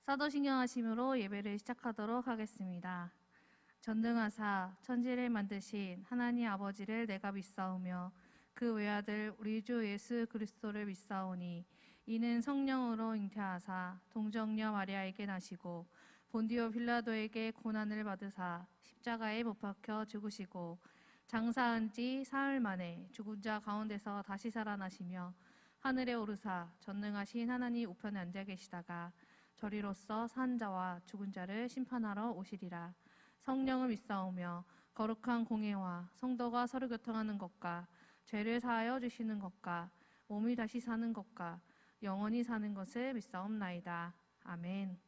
사도신경하심으로 예배를 시작하도록 하겠습니다. 전능하사 천지를 만드신 하나님 아버지를 내가 믿사오며 그 외아들 우리 주 예수 그리스도를 믿사오니 이는 성령으로 잉태하사 동정녀 마리아에게 나시고 본디오 빌라도에게 고난을 받으사 십자가에 못 박혀 죽으시고 장사한 지 사흘 만에 죽은 자 가운데서 다시 살아나시며 하늘에 오르사 전능하신 하나님 우편에 앉아 계시다가 저리로서 산 자와 죽은 자를 심판하러 오시리라. 성령을 믿사오며 거룩한 공예와 성도가 서로 교통하는 것과 죄를 사하여 주시는 것과 몸이 다시 사는 것과 영원히 사는 것을 믿사옵나이다. 아멘.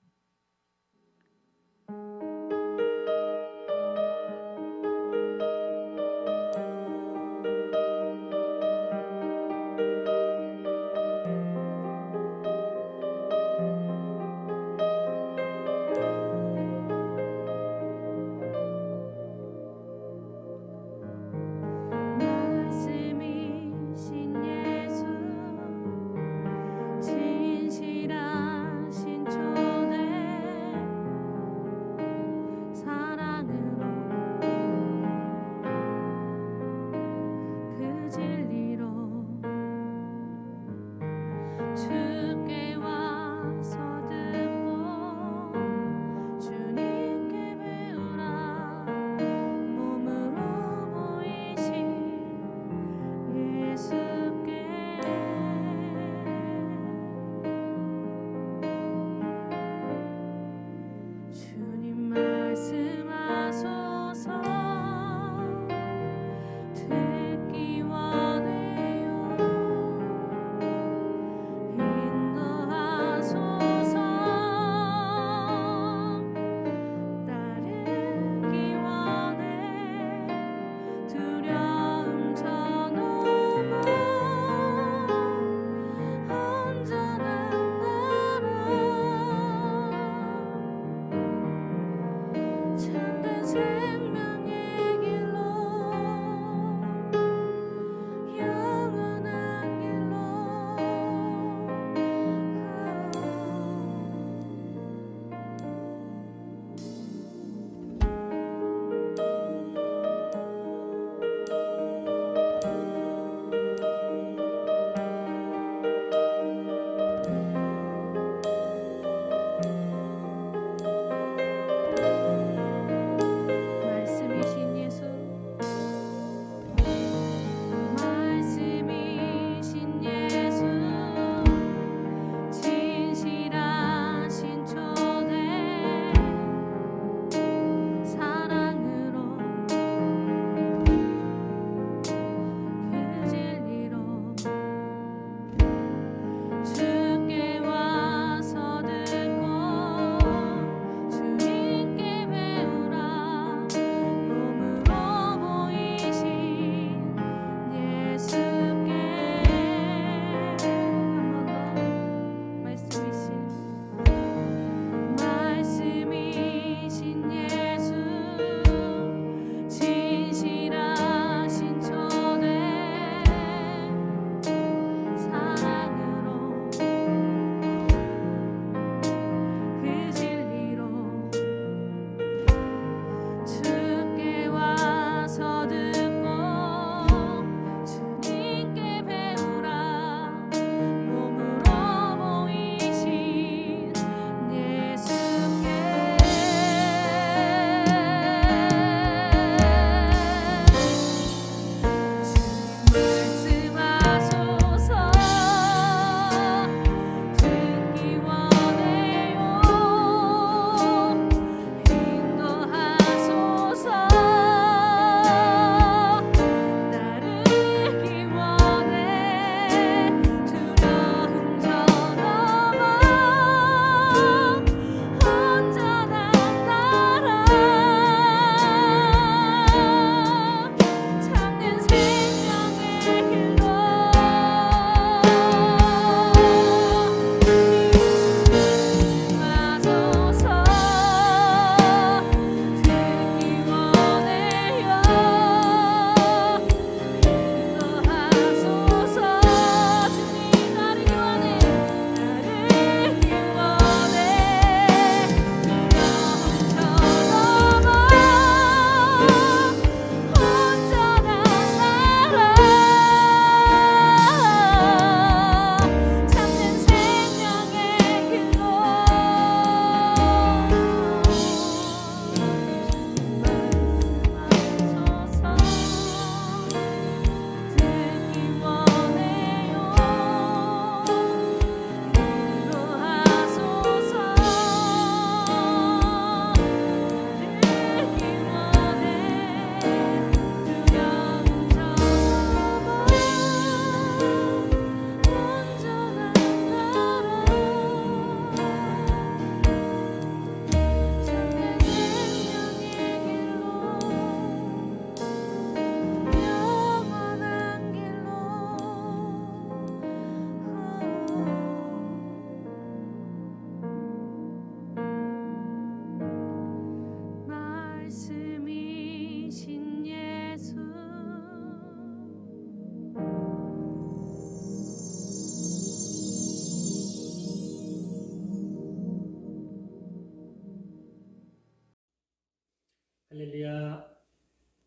할렐루야.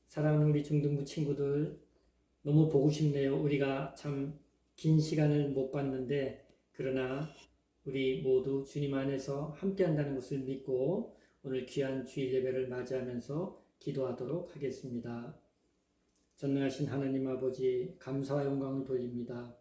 사랑하는 우리 중등부 친구들, 너무 보고 싶네요. 우리가 참 긴 시간을 못 봤는데, 그러나 우리 모두 주님 안에서 함께 한다는 것을 믿고 오늘 귀한 주일 예배를 맞이하면서 기도하도록 하겠습니다. 전능하신 하나님 아버지, 감사와 영광을 돌립니다.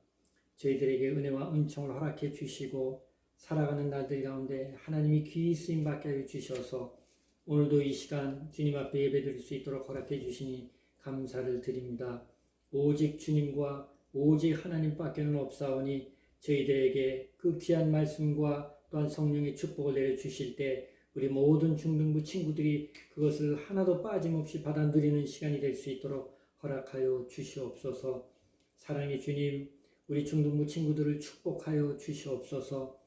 저희들에게 은혜와 은총을 허락해 주시고 살아가는 날들 가운데 하나님이 귀히 쓰임 받게 하여 주셔서 오늘도 이 시간 주님 앞에 예배드릴 수 있도록 허락해 주시니 감사를 드립니다. 오직 주님과 오직 하나님밖에는 없사오니 저희들에게 그 귀한 말씀과 또한 성령의 축복을 내려주실 때 우리 모든 중등부 친구들이 그것을 하나도 빠짐없이 받아 누리는 시간이 될 수 있도록 허락하여 주시옵소서. 사랑의 주님, 우리 중등부 친구들을 축복하여 주시옵소서.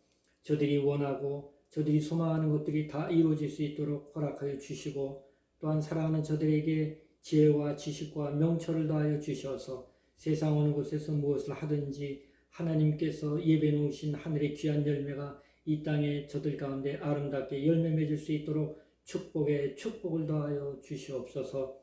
저들이 원하고 저들이 소망하는 것들이 다 이루어질 수 있도록 허락하여 주시고 또한 사랑하는 저들에게 지혜와 지식과 명철을 더하여 주셔서 세상 어느 곳에서 무엇을 하든지 하나님께서 예배 놓으신 하늘의 귀한 열매가 이 땅에 저들 가운데 아름답게 열매 맺을 수 있도록 축복에 축복을 더하여 주시옵소서.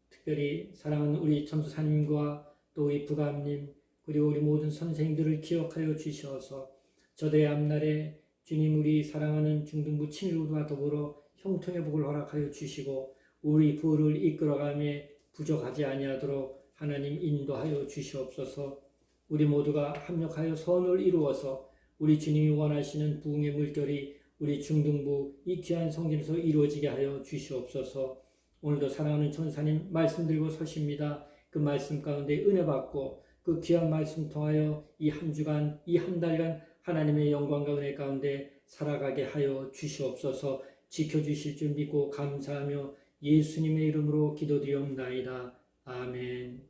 특별히 사랑하는 우리 천수사님과 또 우리 부감님 그리고 우리 모든 선생님들을 기억하여 주셔서 저들의 앞날에 주님 우리 사랑하는 중등부 친구들과 더불어 형통의 복을 허락하여 주시고 우리 부를 이끌어가며 부족하지 아니하도록 하나님 인도하여 주시옵소서. 우리 모두가 합력하여 선을 이루어서 우리 주님이 원하시는 부흥의 물결이 우리 중등부 이 귀한 성전에서 이루어지게 하여 주시옵소서. 오늘도 사랑하는 천사님 말씀 들고 서십니다. 그 말씀 가운데 은혜 받고 그 귀한 말씀 통하여 이 한 주간 이 한 달간 하나님의 영광과 은혜 가운데 살아가게 하여 주시옵소서. 지켜주실 줄 믿고 감사하며 예수님의 이름으로 기도드리옵나이다. 아멘.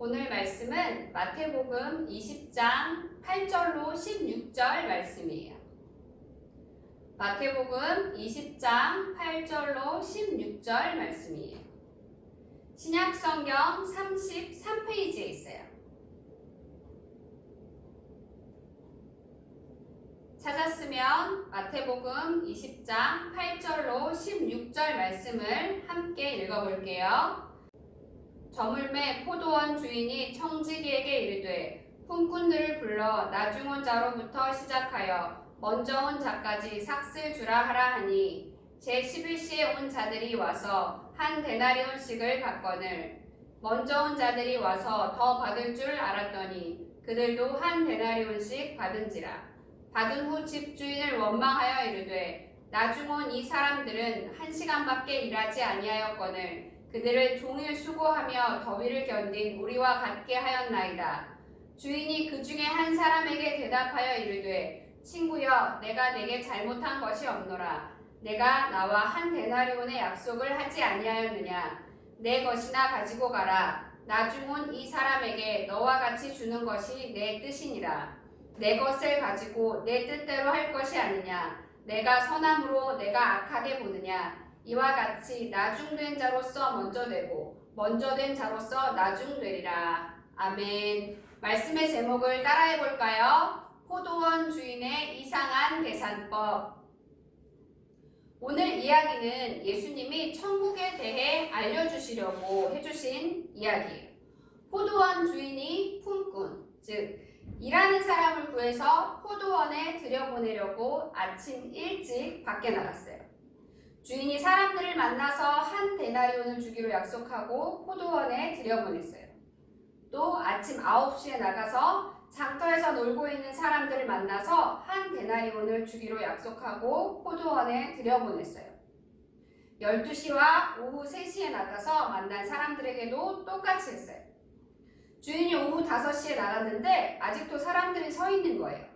오늘 말씀은 마태복음 20장 8절로 16절 말씀이에요. 마태복음 20장 8절로 16절 말씀이에요. 신약성경 33페이지에 있어요. 찾았으면 마태복음 20장 8절로 16절 말씀을 함께 읽어볼게요. 저물매 포도원 주인이 청지기에게 이르되 품꾼들을 불러 나중 온 자로부터 시작하여 먼저 온 자까지 삭슬 주라 하라 하니 제11시에 온 자들이 와서 한 데나리온씩을 받거늘 먼저 온 자들이 와서 더 받을 줄 알았더니 그들도 한 데나리온씩 받은지라. 받은 후 집주인을 원망하여 이르되 나중 온 이 사람들은 1시간밖에 일하지 아니하였거늘 그들을 종일 수고하며 더위를 견딘 우리와 같게 하였나이다. 주인이 그 중에 한 사람에게 대답하여 이르되 친구여 내가 내게 잘못한 것이 없노라. 내가 나와 한 데나리온의 약속을 하지 아니하였느냐. 내 것이나 가지고 가라. 나중 온 이 사람에게 너와 같이 주는 것이 내 뜻이니라. 내 것을 가지고 내 뜻대로 할 것이 아니냐. 내가 선함으로 내가 악하게 보느냐. 이와 같이 나중된 자로서 먼저 되고 먼저 된 자로서 나중되리라. 아멘. 말씀의 제목을 따라해 볼까요? 포도원 주인의 이상한 계산법. 오늘 이야기는 예수님이 천국에 대해 알려주시려고 해주신 이야기예요. 포도원 주인이 품꾼, 즉 일하는 사람을 구해서 포도원에 들여보내려고 아침 일찍 밖에 나갔어요. 주인이 사람들을 만나서 한 데나리온을 주기로 약속하고 포도원에 들여보냈어요. 또 아침 9시에 나가서 장터에서 놀고 있는 사람들을 만나서 한 데나리온을 주기로 약속하고 포도원에 들여보냈어요. 12시와 오후 3시에 나가서 만난 사람들에게도 똑같이 했어요. 주인이 오후 5시에 나갔는데 아직도 사람들이 서 있는 거예요.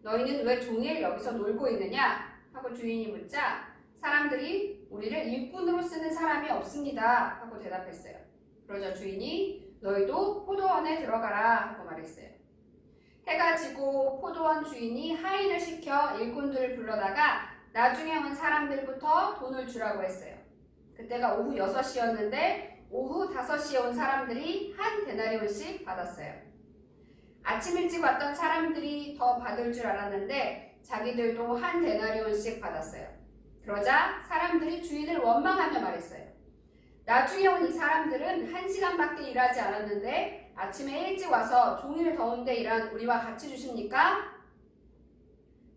너희는 왜 종일 여기서 놀고 있느냐? 하고 주인이 묻자 사람들이 우리를 일꾼으로 쓰는 사람이 없습니다. 하고 대답했어요. 그러자 주인이 너희도 포도원에 들어가라 하고 말했어요. 해가 지고 포도원 주인이 하인을 시켜 일꾼들을 불러다가 나중에 온 사람들부터 돈을 주라고 했어요. 그때가 오후 6시였는데 오후 5시에 온 사람들이 한 데나리온씩 받았어요. 아침 일찍 왔던 사람들이 더 받을 줄 알았는데 자기들도 한 데나리온씩 받았어요. 그러자 사람들이 주인을 원망하며 말했어요. 나중에 온 이 사람들은 1시간밖에 일하지 않았는데 아침에 일찍 와서 종일 더운데 일한 우리와 같이 주십니까?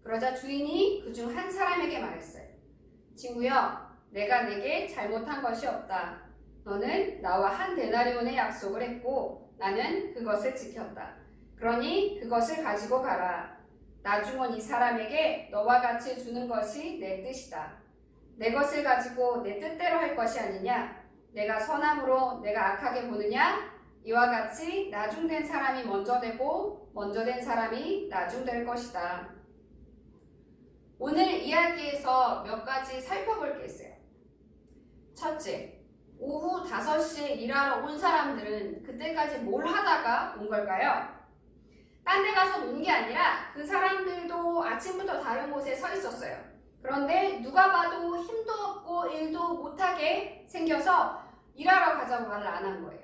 그러자 주인이 그중 한 사람에게 말했어요. 친구여, 내가 내게 잘못한 것이 없다. 너는 나와 한 데나리온의 약속을 했고 나는 그것을 지켰다. 그러니 그것을 가지고 가라. 나중 온 이 사람에게 너와 같이 주는 것이 내 뜻이다. 내 것을 가지고 내 뜻대로 할 것이 아니냐? 내가 선함으로 내가 악하게 보느냐? 이와 같이 나중된 사람이 먼저 되고 먼저 된 사람이 나중될 것이다. 오늘 이야기에서 몇 가지 살펴볼 게 있어요. 첫째, 오후 5시에 일하러 온 사람들은 그때까지 뭘 하다가 온 걸까요? 딴 데 가서 논 게 아니라 그 사람들도 아침부터 다른 곳에 서 있었어요. 그런데 누가 봐도 힘도 없고 일도 못하게 생겨서 일하러 가자고 말을 안 한 거예요.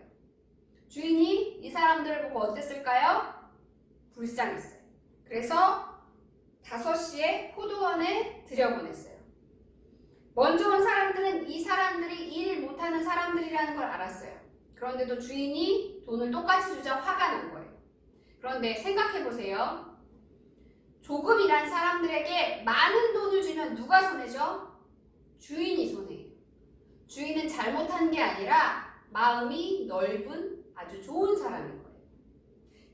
주인이 이 사람들을 보고 어땠을까요? 불쌍했어요. 그래서 5시에 포도원에 들여보냈어요. 먼저 온 사람들은 이 사람들이 일 못하는 사람들이라는 걸 알았어요. 그런데도 주인이 돈을 똑같이 주자 화가 난 거예요. 그런데 생각해보세요. 조금 일한 사람들에게 많은 돈을 주면 누가 손해죠? 주인이 손해예요. 주인은 잘못한 게 아니라 마음이 넓은 아주 좋은 사람인 거예요.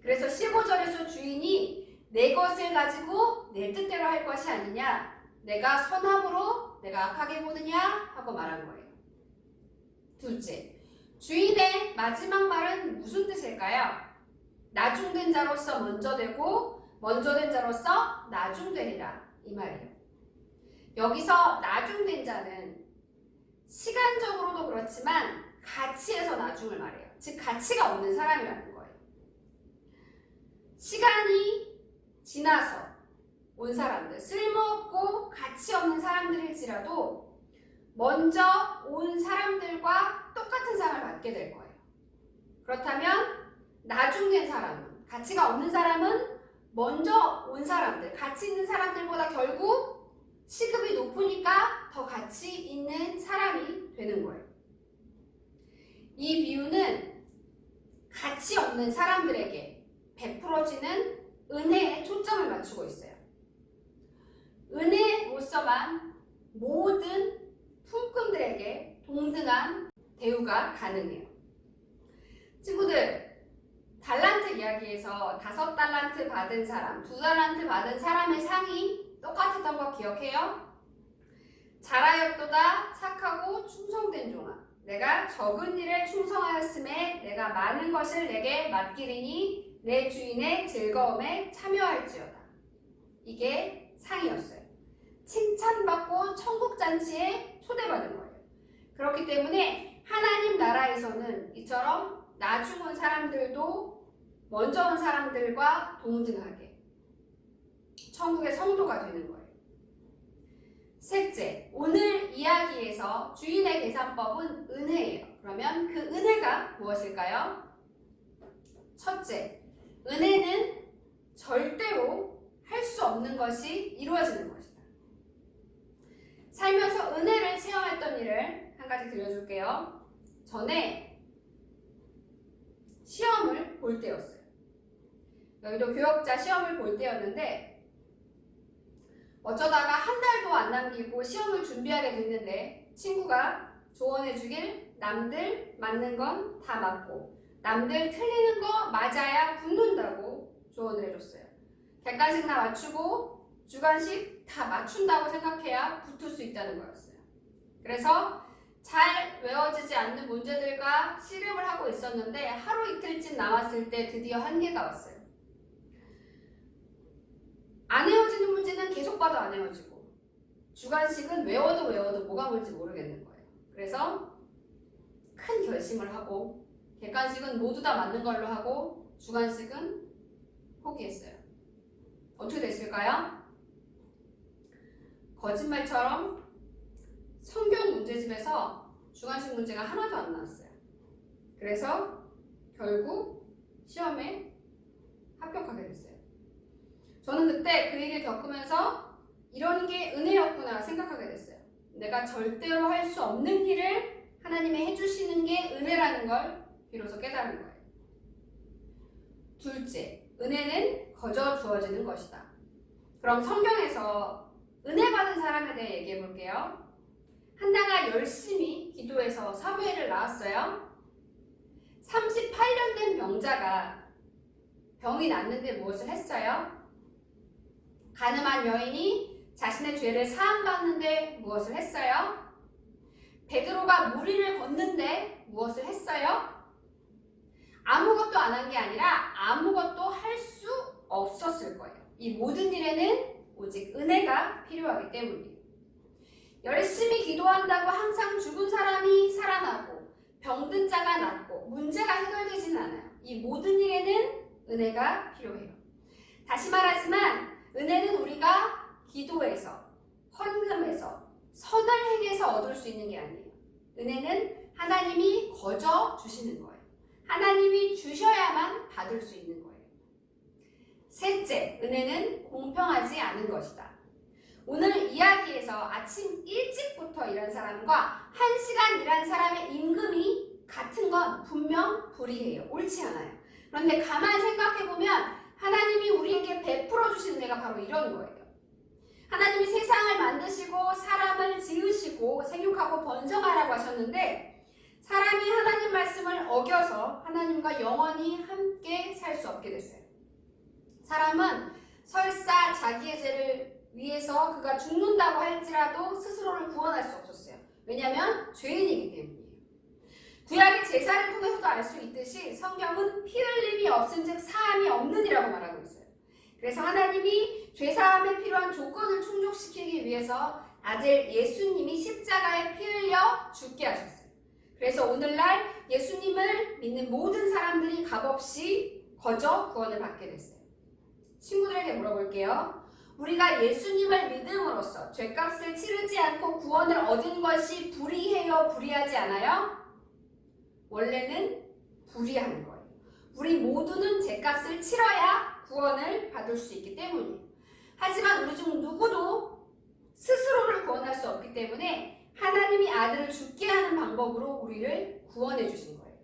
그래서 15절에서 주인이 내 것을 가지고 내 뜻대로 할 것이 아니냐, 내가 선함으로 내가 악하게 보느냐 하고 말한 거예요. 둘째, 주인의 마지막 말은 무슨 뜻일까요? 나중된 자로서 먼저 되고 먼저 된 자로서 나중되리라, 이 말이에요. 여기서 나중된 자는 시간적으로도 그렇지만 가치에서 나중을 말해요. 즉 가치가 없는 사람이라는 거예요. 시간이 지나서 온 사람들, 쓸모없고 가치 없는 사람들일지라도 먼저 온 사람들과 똑같은 상을 받게 될 거예요. 그렇다면 나중된 사람은, 가치가 없는 사람은 먼저 온 사람들, 가치 있는 사람들보다 결국 시급이 높으니까 더 가치 있는 사람이 되는 거예요. 이 비유는 가치 없는 사람들에게 베풀어지는 은혜에 초점을 맞추고 있어요. 은혜로서만 모든 품꾼들에게 동등한 대우가 가능해요. 친구들, 달란트 이야기에서 5달란트 받은 사람, 2달란트 받은 사람의 상이 똑같았던 거 기억해요? 잘하였도다 착하고 충성된 종아, 내가 적은 일에 충성하였음에 내가 많은 것을 내게 맡기리니 내 주인의 즐거움에 참여할지어다. 이게 상이었어요. 칭찬받고 천국잔치에 초대받은 거예요. 그렇기 때문에 하나님 나라에서는 이처럼 나중 온 사람들도 먼저 온 사람들과 동등하게 천국의 성도가 되는 거예요. 셋째, 오늘 이야기에서 주인의 계산법은 은혜예요. 그러면 그 은혜가 무엇일까요? 첫째, 은혜는 절대로 할 수 없는 것이 이루어지는 것이다. 살면서 은혜를 체험했던 일을 한 가지 들려줄게요. 전에 시험을 볼 때였어요. 여기도 교역자 시험을 볼 때였는데 어쩌다가 한 달도 안 남기고 시험을 준비하게 됐는데 친구가 조언해 주길 남들 맞는 건 다 맞고 남들 틀리는 거 맞아야 붙는다고 조언을 해줬어요. 객관식 다 맞추고 주관식 다 맞춘다고 생각해야 붙을 수 있다는 거였어요. 그래서 잘 외워지지 않는 문제들과 씨름을 하고 있었는데 하루 이틀쯤 남았을 때 드디어 한계가 왔어요. 안 외워지는 문제는 계속 봐도 안 외워지고 주관식은 외워도 뭐가 뭔지 모르겠는 거예요. 그래서 큰 결심을 하고 객관식은 모두 다 맞는 걸로 하고 주관식은 포기했어요. 어떻게 됐을까요? 거짓말처럼 성경 문제집에서 주관식 문제가 하나도 안 나왔어요. 그래서 결국 시험에 합격하게 됐어요. 저는 그때 그 일을 겪으면서 이런 게 은혜였구나 생각하게 됐어요. 내가 절대로 할 수 없는 일을 하나님이 해주시는 게 은혜라는 걸 비로소 깨달은 거예요. 둘째, 은혜는 거저 주어지는 것이다. 그럼 성경에서 은혜 받은 사람에 대해 얘기해 볼게요. 한나가 열심히 기도해서 사무엘을 낳았어요. 38년 된 병자가 병이 났는데 무엇을 했어요? 가늠한 여인이 자신의 죄를 사함받는데 무엇을 했어요? 베드로가 무리를 걷는데 무엇을 했어요? 아무것도 안 한 게 아니라 아무것도 할 수 없었을 거예요. 이 모든 일에는 오직 은혜가 필요하기 때문이에요. 열심히 기도한다고 항상 죽은 사람이 살아나고 병든 자가 낫고 문제가 해결되지는 않아요. 이 모든 일에는 은혜가 필요해요. 다시 말하지만 은혜는 우리가 기도해서, 헌금해서, 선을 행해서 얻을 수 있는 게 아니에요. 은혜는 하나님이 거저 주시는 거예요. 하나님이 주셔야만 받을 수 있는 거예요. 셋째, 은혜는 공평하지 않은 것이다. 오늘 이야기에서 아침 일찍부터 일한 사람과 1시간 일한 사람의 임금이 같은 건 분명 불이해요. 옳지 않아요. 그런데 가만히 생각해보면 하나님이 우리에게 베풀어 주신 은혜가 바로 이런 거예요. 하나님이 세상을 만드시고 사람을 지으시고 생육하고 번성하라고 하셨는데 사람이 하나님 말씀을 어겨서 하나님과 영원히 함께 살 수 없게 됐어요. 사람은 설사 자기의 죄를 위해서 그가 죽는다고 할지라도 스스로를 구원할 수 없었어요. 왜냐하면 죄인이기 때문이에요. 구약의 제사를 통해서도 알 수 있듯이 성경은 피 흘림이 없은즉 사함이 없느니라고 말하고 있어요. 그래서 하나님이 죄사함에 필요한 조건을 충족시키기 위해서 아들 예수님이 십자가에 피 흘려 죽게 하셨어요. 그래서 오늘날 예수님을 믿는 모든 사람들이 값없이 거저 구원을 받게 됐어요. 친구들에게 물어볼게요. 우리가 예수님을 믿음으로써 죄값을 치르지 않고 구원을 얻은 것이 불의해요? 불의하지 않아요? 원래는 불의한 거예요. 우리 모두는 죄값을 치러야 구원을 받을 수 있기 때문이에요. 하지만 우리 중 누구도 스스로를 구원할 수 없기 때문에 하나님이 아들을 죽게 하는 방법으로 우리를 구원해 주신 거예요.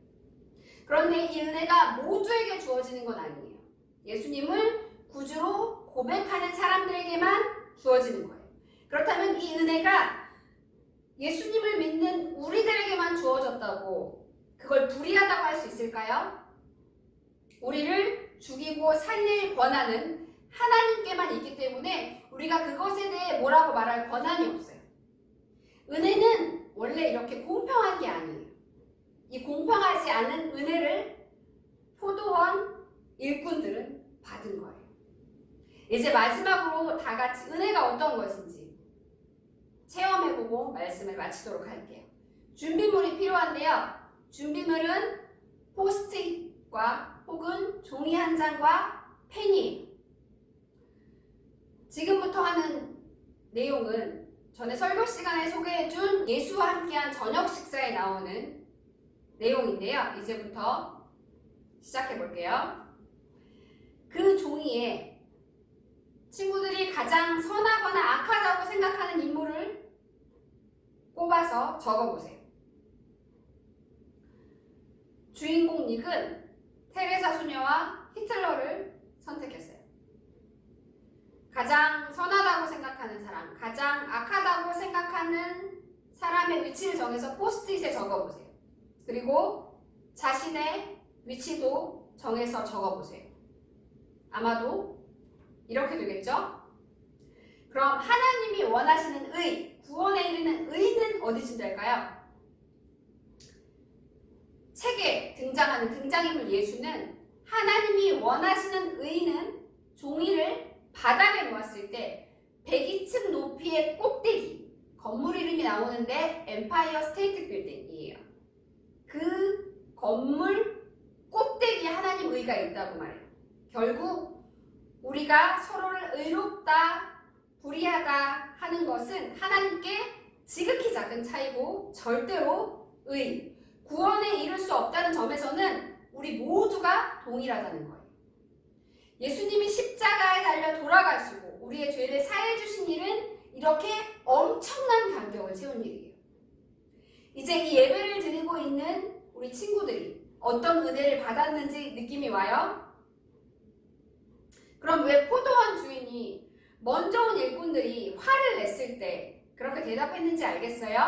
그런데 이 은혜가 모두에게 주어지는 건 아니에요. 예수님을 구주로 고백하는 사람들에게만 주어지는 거예요. 그렇다면 이 은혜가 예수님을 믿는 우리들에게만 주어졌다고 그걸 불의하다고 할 수 있을까요? 우리를 죽이고 살릴 권한은 하나님께만 있기 때문에 우리가 그것에 대해 뭐라고 말할 권한이 없어요. 은혜는 원래 이렇게 공평한 게 아니에요. 이 공평하지 않은 은혜를 포도원 일꾼들은 받은 거예요. 이제 마지막으로 다 같이 은혜가 어떤 것인지 체험해보고 말씀을 마치도록 할게요. 준비물이 필요한데요. 준비물은 포스트잇과 혹은 종이 한 장과 펜이에요. 지금부터 하는 내용은 전에 설교 시간에 소개해준 예수와 함께한 저녁 식사에 나오는 내용인데요. 이제부터 시작해볼게요. 그 종이에 친구들이 가장 선하거나 악하다고 생각하는 인물을 꼽아서 적어보세요. 주인공 닉은 테레사 수녀와 히틀러를 선택했어요. 가장 선하다고 생각하는 사람, 가장 악하다고 생각하는 사람의 위치를 정해서 포스트잇에 적어보세요. 그리고 자신의 위치도 정해서 적어보세요. 아마도 이렇게 되겠죠? 그럼 하나님이 원하시는 의, 구원에 이르는 의는 어디쯤 될까요? 책에 등장하는 등장인물 예수는 하나님이 원하시는 의는 종이를 바닥에 놓았을 때 102층 높이의 꼭대기, 건물 이름이 나오는데 엠파이어 스테이트 빌딩이에요. 그 건물 꼭대기에 하나님 의가 있다고 말해요. 결국 우리가 서로를 의롭다, 불의하다 하는 것은 하나님께 지극히 작은 차이고 절대로 의, 구원에 이를 수 없다는 점에서는 우리 모두가 동일하다는 거예요. 예수님이 십자가에 달려 돌아가시고 우리의 죄를 사해 주신 일은 이렇게 엄청난 간격을 채웠어요. 쉬운 일이에요. 이제 이 예배를 드리고 있는 우리 친구들이 어떤 은혜를 받았는지 느낌이 와요? 그럼 왜 포도원 주인이 먼저 온 일꾼들이 화를 냈을 때 그렇게 대답했는지 알겠어요?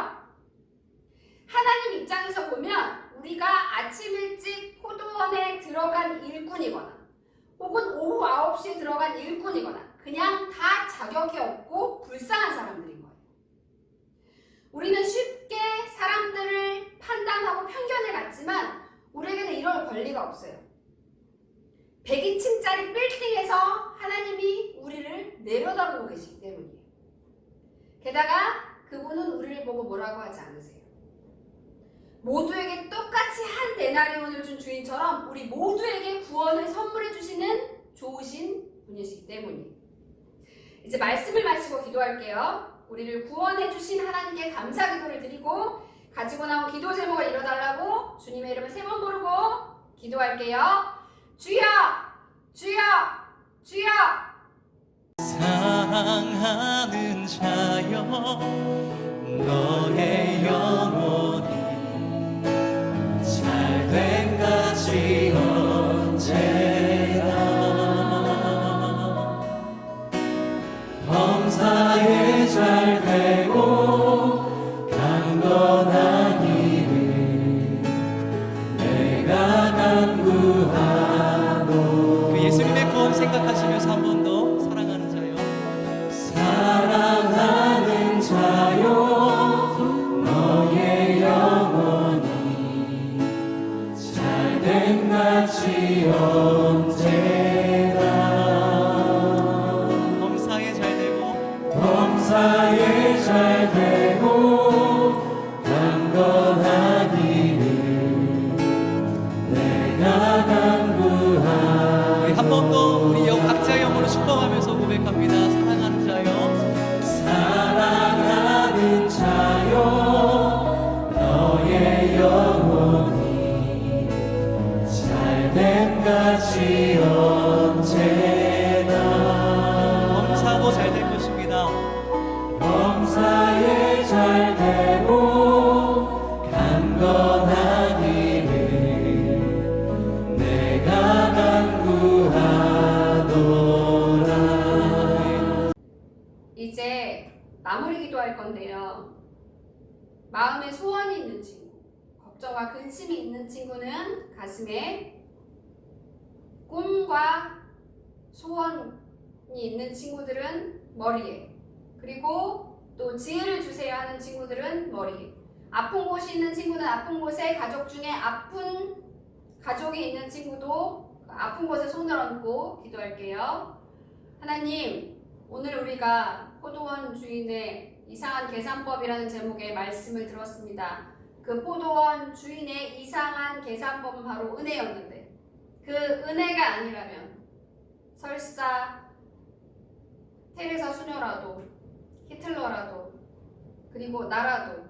하나님 입장에서 보면 우리가 아침 일찍 포도원에 들어간 일꾼이거나 혹은 오후 9시에 들어간 일꾼이거나 그냥 다 자격이 없고 불쌍한 사람들인 거예요. 우리는 쉽게 사람들을 판단하고 편견을 갖지만 우리에게는 이럴 권리가 없어요. 102층짜리 빌딩에서 하나님이 우리를 내려다보고 계시기 때문이에요. 게다가 그분은 우리를 보고 뭐라고 하지 않으세요. 모두에게 똑같이 한 데나리온을 준 주인처럼 우리 모두에게 구원을 선물해 주시는 좋으신 분이시기 때문이에요. 이제 말씀을 마치고 기도할게요. 우리를 구원해 주신 하나님께 감사 기도를 드리고 가지고 나온 기도 제목을 읽어달라고 주님의 이름을 3번 부르고 기도할게요. 주여! 주여! 주여! 사랑하는 자여 너의 영혼이 잘된 같이 언제나 범사에 잘되고 강건한 일을 내가 간구하노. 그 예수님의 구원 생각하시면서 한 번 더 사랑하는 자요 사랑하는 자요 너의 영혼이 잘된 같이 언제나 범사에 잘되고 강건한 일을 내가 간구하노. 한 번 더 우리 각자의 영혼을 축복하면서 고백합니다. 사랑하는 자요 사랑하는 자요 너의 영혼이 잘된 같이 언제나 범사도 잘될 것입니다. 범사에 잘되고 강건한 일을 내가 간구하노라. 이제 마무리 기도할 건데요. 마음에 소원이 있는 친구, 걱정과 근심이 있는 친구는 가슴에, 꿈과 소원이 있는 친구들은 머리에, 그리고 또 지혜를 주세요 하는 친구들은 머리에, 아픈 곳이 있는 친구는 아픈 곳에, 가족 중에 아픈 가족이 있는 친구도 아픈 곳에 손을 얹고 기도할게요. 하나님, 오늘 우리가 포도원 주인의 이상한 계산법이라는 제목의 말씀을 들었습니다. 그 포도원 주인의 이상한 계산법은 바로 은혜였는데 그 은혜가 아니라면 설사 테레사 수녀라도 히틀러라도 그리고 나라도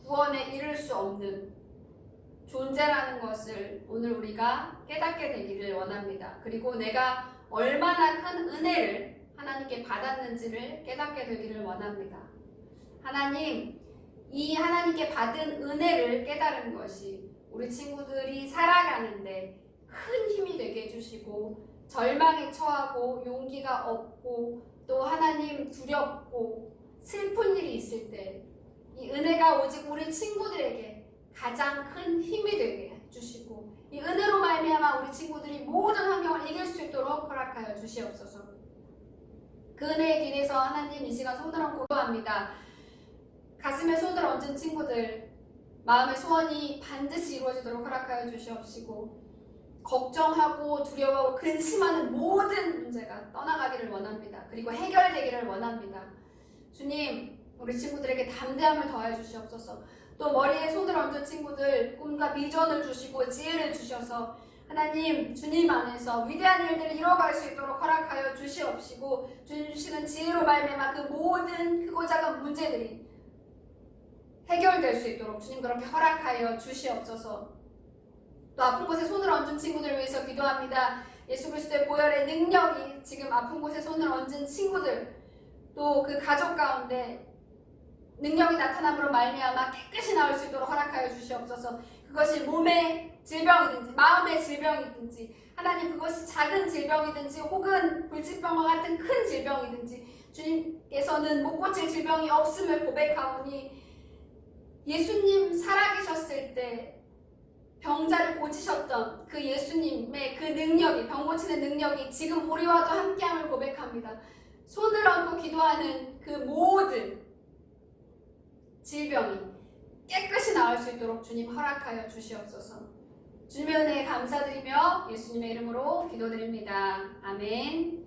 구원에 이를 수 없는 존재라는 것을 오늘 우리가 깨닫게 되기를 원합니다. 그리고 내가 얼마나 큰 은혜를 하나님께 받았는지를 깨닫게 되기를 원합니다. 하나님, 이 하나님께 받은 은혜를 깨달은 것이 우리 친구들이 살아가는데 큰 힘이 되게 해주시고 절망에 처하고 용기가 없고 또 하나님 두렵고 슬픈 일이 있을 때 이 은혜가 오직 우리 친구들에게 가장 큰 힘이 되게 해주시고 이 은혜로 말미암아 우리 친구들이 모든 환경을 이길 수 있도록 허락하여 주시옵소서. 그 은혜의 길에서 하나님 이 시간 손을 얹고 기도합니다. 가슴에 손을 얹은 친구들 마음의 소원이 반드시 이루어지도록 허락하여 주시옵시고 걱정하고 두려워하고 근심하는 모든 문제가 떠나가기를 원합니다. 그리고 해결되기를 원합니다. 주님, 우리 친구들에게 담대함을 더하여 주시옵소서. 또 머리에 손을 얹은 친구들 꿈과 비전을 주시고 지혜를 주셔서 하나님, 주님 안에서 위대한 일들을 이뤄갈 수 있도록 허락하여 주시옵시고 주님 주시는 지혜로 말미암아 그 모든 크고 작은 문제들이 해결될 수 있도록 주님 그렇게 허락하여 주시옵소서. 또 아픈 곳에 손을 얹은 친구들을 위해서 기도합니다. 예수 그리스도의 보혈의 능력이 지금 아픈 곳에 손을 얹은 친구들 또 그 가족 가운데 능력이 나타남으로 말미암아 깨끗이 나올 수 있도록 허락하여 주시옵소서. 그것이 몸의 질병이든지 마음의 질병이든지 하나님 그것이 작은 질병이든지 혹은 불치병과 같은 큰 질병이든지 주님께서는 못 고칠 질병이 없음을 고백하오니 예수님 살아계셨을 때 병자를 고치셨던 그 예수님의 그 능력이 병 고치는 능력이 지금 우리와도 함께함을 고백합니다. 손을 얹고 기도하는 그 모든 질병이 깨끗이 나을 수 있도록 주님 허락하여 주시옵소서. 주님의 은혜에 감사드리며 예수님의 이름으로 기도드립니다. 아멘.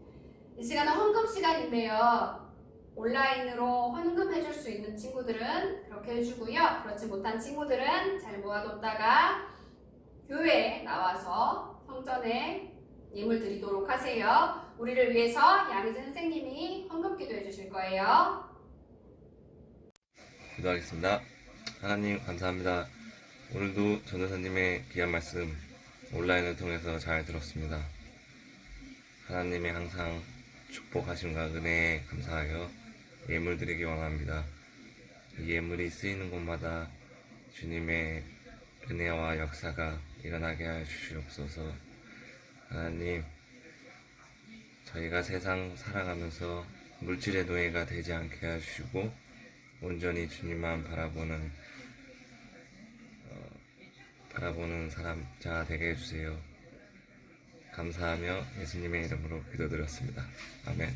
이 시간은 헌금 시간인데요. 온라인으로 헌금해줄 수 있는 친구들은 그렇게 해주고요. 그렇지 못한 친구들은 잘 모아뒀다가 교회에 나와서 성전에 예물 드리도록 하세요. 우리를 위해서 양희진 선생님이 헌금 기도해 주실 거예요. 기도하겠습니다. 하나님 감사합니다. 오늘도 전도사님의 귀한 말씀 온라인을 통해서 잘 들었습니다. 하나님의 항상 축복하심과 은혜에 감사하여 예물 드리기 원합니다. 이 예물이 쓰이는 곳마다 주님의 은혜와 역사가 일어나게 하여 주시옵소서. 하나님, 저희가 세상 살아가면서 물질의 노예가 되지 않게 하여 주시고 온전히 주님만 바라보는 사람자 되게 해주세요. 감사하며 예수님의 이름으로 기도드렸습니다. 아멘.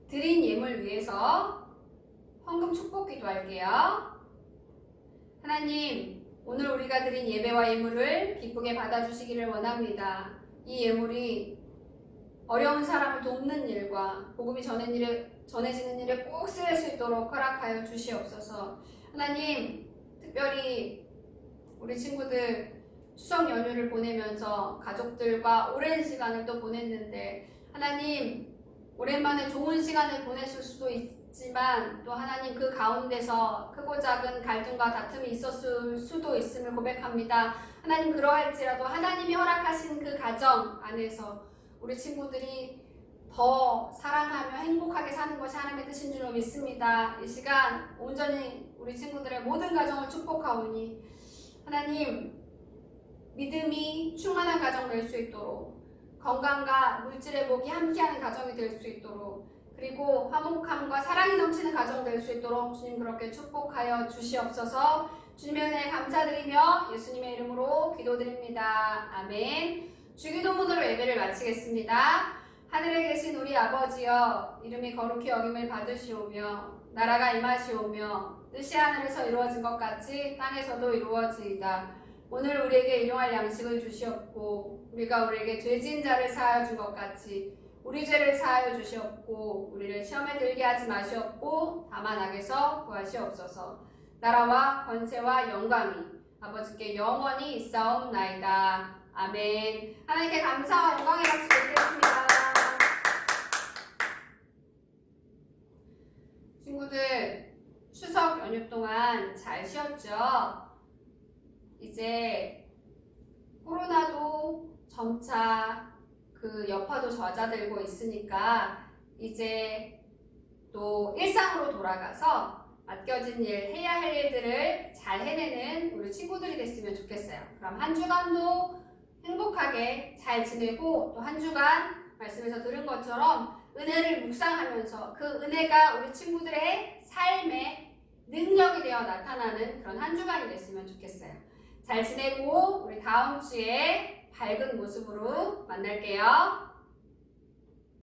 드린 예물 위해서 헌금 축복 기도할게요. 하나님, 오늘 우리가 드린 예배와 예물을 기쁘게 받아주시기를 원합니다. 이 예물이 어려운 사람을 돕는 일과 복음이 전해지는 일에 꼭 쓰일 수 있도록 허락하여 주시옵소서. 하나님, 특별히 우리 친구들 추석 연휴를 보내면서 가족들과 오랜 시간을 또 보냈는데 하나님, 오랜만에 좋은 시간을 보냈을 수도 있지만 또 하나님 그 가운데서 크고 작은 갈등과 다툼이 있었을 수도 있음을 고백합니다. 하나님 그러할지라도 하나님이 허락하신 그 가정 안에서 우리 친구들이 더 사랑하며 행복하게 사는 것이 하나님의 뜻인 줄로 믿습니다. 이 시간 온전히 우리 친구들의 모든 가정을 축복하오니 하나님 믿음이 충만한 가정 될 수 있도록 건강과 물질의 복이 함께하는 가정이 될 수 있도록 그리고 화목함과 사랑이 넘치는 가정 될 수 있도록 주님 그렇게 축복하여 주시옵소서. 주님의 은혜에 감사드리며 예수님의 이름으로 기도드립니다. 아멘. 주기도문으로 예배를 마치겠습니다. 하늘에 계신 우리 아버지여, 이름이 거룩히 여김을 받으시오며 나라가 임하시오며 뜻이 하늘에서 이루어진 것 같이 땅에서도 이루어지이다. 오늘 우리에게 일용할 양식을 주시옵고 우리가 우리에게 죄 지은 자를 사하여 준 것 같이 우리 죄를 사하여 주시옵고 우리를 시험에 들게 하지 마시옵고 다만 악에서 구하시옵소서. 나라와 권세와 영광이 아버지께 영원히 있사옵나이다. 아멘. 하나님께 감사와 영광의 박수 드리겠습니다. 친구들 추석 연휴 동안 잘 쉬었죠? 이제 코로나도 점차 그 여파도 잦아들고 있으니까 이제 또 일상으로 돌아가서 맡겨진 일, 해야 할 일들을 잘 해내는 우리 친구들이 됐으면 좋겠어요. 그럼 한 주간도 행복하게 잘 지내고 또 한 주간 말씀에서 들은 것처럼 은혜를 묵상하면서 그 은혜가 우리 친구들의 삶의 능력이 되어 나타나는 그런 한 주간이 됐으면 좋겠어요. 잘 지내고 우리 다음 주에 밝은 모습으로 만날게요.